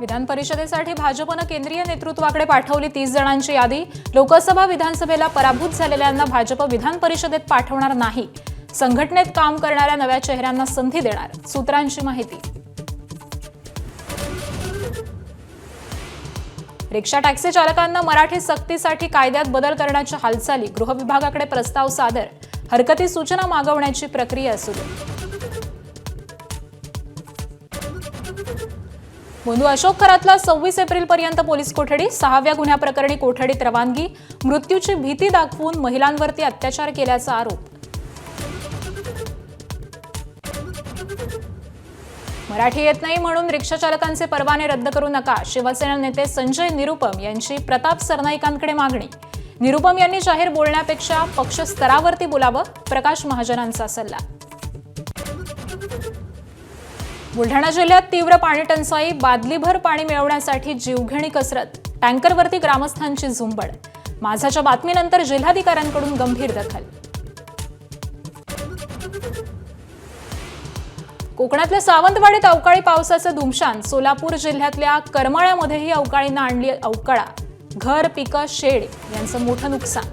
विधान परिषदेसाठी भाजपनं केंद्रीय नेतृत्वाकडे पाठवली 30 जणांची यादी। लोकसभा विधानसभेला पराभूत झालेल्यांना भाजप विधान परिषदेत पाठवणार नाही। संघटनेत काम करणाऱ्या नव्या चेहऱ्यांना संधी देणार, सूत्रांची माहिती। रिक्षा टॅक्सी चालकांना मराठी सक्तीसाठी कायद्यात बदल करण्याच्या हालचाली, गृह विभागाकडे प्रस्ताव सादर, हरकती सूचना मागवण्याची प्रक्रिया सुरू। बंधू अशोक खरातला 26 एप्रिलपर्यंत पोलीस कोठडी, 6व्या गुन्ह्याप्रकरणी कोठडीत रवानगी, मृत्यूची भीती दाखवून महिलांवरती अत्याचार केल्याचा आरोप। मराठी येत नाही म्हणून रिक्षा चालकांचे परवाने रद्द करू नका, शिवसेना नेते संजय निरुपम यांची प्रताप सरनाईकांकडे मागणी। निरुपम यांनी जाहीर बोलण्यापेक्षा पक्ष स्तरावरती बोलावं, प्रकाश महाजनांचा सल्ला। बुलढाणा जिल्ह्यात तीव्र पाणी टंचाई, बादलीभर पाणी मिळवण्यासाठी जीवघेणी कसरत, टँकरवरती ग्रामस्थांची झुंबड। माझाच्या बातमीनंतर जिल्हाधिकाऱ्यांकडून गंभीर दखल। कोकणातल्या सावंतवाडीत अवकाळी पावसाचं धुमशान, सोलापूर जिल्ह्यातल्या करमाळ्यामध्येही अवकाळीनं आणली अवकाळा, घर, पिकं, शेड यांचं मोठं नुकसान।